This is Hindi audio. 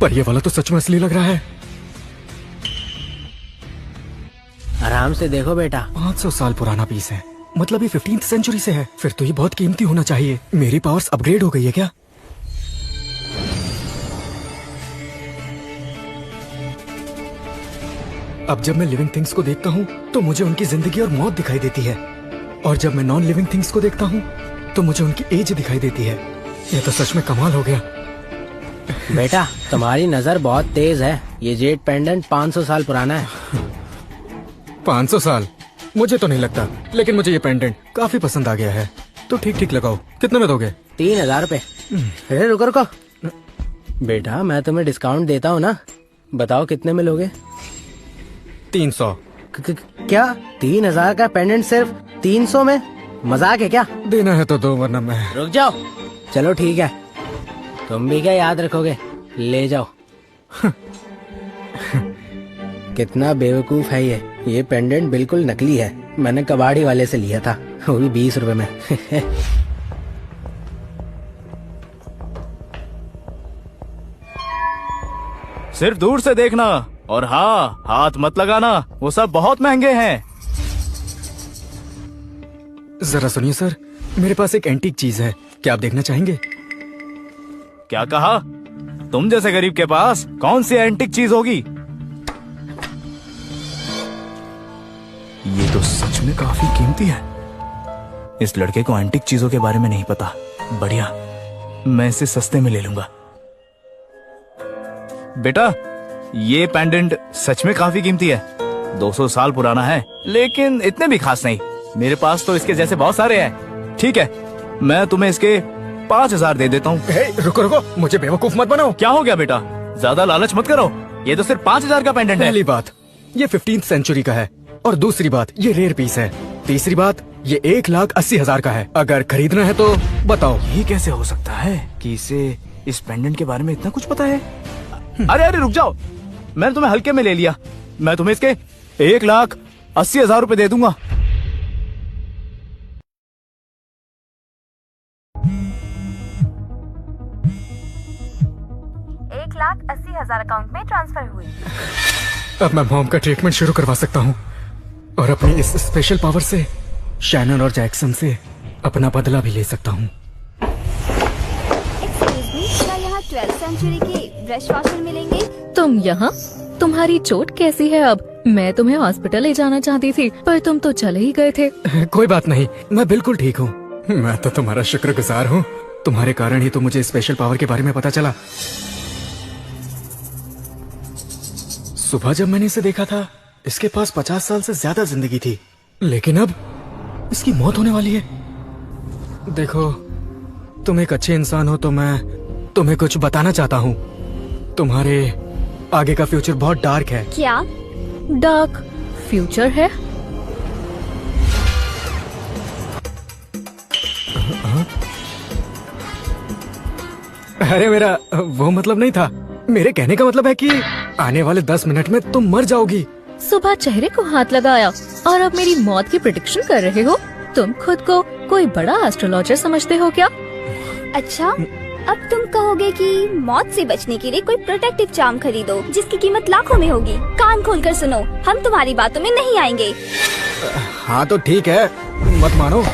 पर ये वाला तो सच में असली लग रहा है। आराम से देखो बेटा। 500 साल पुराना पीस है, मतलब ये 15th सेंचुरी से है। फिर तो ये बहुत कीमती होना चाहिए। मेरी पावर्स अपग्रेड हो गई है क्या? अब जब मैं लिविंग थिंग्स को देखता हूँ तो मुझे उनकी जिंदगी और मौत दिखाई देती है, और जब मैं नॉन लिविंग थिंग्स को देखता हूँ तो मुझे उनकी एज दिखाई देती है। ये तो सच में कमाल हो गया। बेटा तुम्हारी नजर बहुत तेज है। ये जेड पेंडेंट 500 साल पुराना है। 500 साल? मुझे तो नहीं लगता, लेकिन मुझे ये पेंडेंट काफी पसंद आ गया है। तो ठीक ठीक लगाओ। कितने में दोगे? 3000 रुपए। अरे रुको रुको बेटा, मैं तुम्हें डिस्काउंट देता हूँ ना। बताओ कितने में लोगे? 300। क्या 3000 का पेंडेंट सिर्फ 300 में? मजाक है क्या? देना है तो दो, वरना मैं। रुक जाओ। चलो ठीक है, तुम भी क्या याद रखोगे? ले जाओ। कितना बेवकूफ है ये पेंडेंट बिल्कुल नकली है। मैंने कबाड़ी वाले से लिया था, वो भी 20 रुपए में। सिर्फ दूर से देखना, और हाँ, हाथ मत लगाना, वो सब बहुत महंगे हैं। जरा सुनिए सर, मेरे पास एक एंटीक चीज है, क्या आप देखना चाहेंगे? क्या कहा? तुम जैसे गरीब के पास कौन सी एंटिक चीज होगी? ये तो सच में काफी कीमती है। इस लड़के को एंटिक चीजों के बारे में नहीं पता। बढ़िया, मैं इसे सस्ते में ले लूंगा। बेटा, ये पेंडेंट सच में काफी कीमती है। 200 साल पुराना है, लेकिन इतने भी खास नहीं। मेरे पास तो इसके जैसे बहुत सारे हैं। ठीक है, मैं तुम्हें इसके 5000 दे देता हूँ। रुको रुको, मुझे बेवकूफ मत बनाओ। क्या हो गया बेटा? ज्यादा लालच मत करो। ये तो सिर्फ 5000 का पेंडेंट है। पहली बात, ये 15th सेंचुरी का है, और दूसरी बात, ये रेयर पीस है। तीसरी बात, ये 1,80,000 का है। अगर खरीदना है तो बताओ। ये कैसे हो सकता है कि इसे इस पेंडेंट के बारे में इतना कुछ पता है? अरे अरे रुक जाओ, मैंने तुम्हें हल्के में ले लिया। मैं तुम्हें इसके 1,80,000 रुपए दे दूंगा। अकाउंट में ट्रांसफर हुई। अब मैं मॉम का ट्रीटमेंट शुरू करवा सकता हूँ, और अपनी इस स्पेशल पावर से शैनन और जैक्सन से अपना बदला भी ले सकता हूँ। एक्सक्यूज मी, क्या यहाँ 12th सेंचुरी के ब्रश वॉशर मिलेंगे? तुम यहाँ? तुम्हारी चोट कैसी है अब? मैं तुम्हें हॉस्पिटल ले जाना चाहती थी, पर तुम तो चले ही गए थे। कोई बात नहीं, मैं बिल्कुल ठीक हूँ। मैं तो तुम्हारा शुक्रगुजार हूँ। तुम्हारे कारण ही तो मुझे स्पेशल पावर के बारे में पता चला। सुबह जब मैंने इसे देखा था, इसके पास 50 साल से ज्यादा जिंदगी थी, लेकिन अब इसकी मौत होने वाली है। देखो, तुम एक अच्छे इंसान हो तो मैं तुम्हें कुछ बताना चाहता हूँ। तुम्हारे आगे का फ्यूचर बहुत डार्क है। क्या डार्क फ्यूचर है? अरे मेरा वो मतलब नहीं था। मेरे कहने का मतलब है कि आने वाले 10 मिनट में तुम मर जाओगी। सुबह चेहरे को हाथ लगाया और अब मेरी मौत की प्रेडिक्शन कर रहे हो? तुम खुद को कोई बड़ा एस्ट्रोलॉजर समझते हो क्या? अच्छा, अब तुम कहोगे कि मौत से बचने के लिए कोई प्रोटेक्टिव चार्म खरीदो जिसकी कीमत लाखों में होगी। कान खोलकर सुनो, हम तुम्हारी बातों में नहीं आएंगे। हाँ तो ठीक है, मत मानो।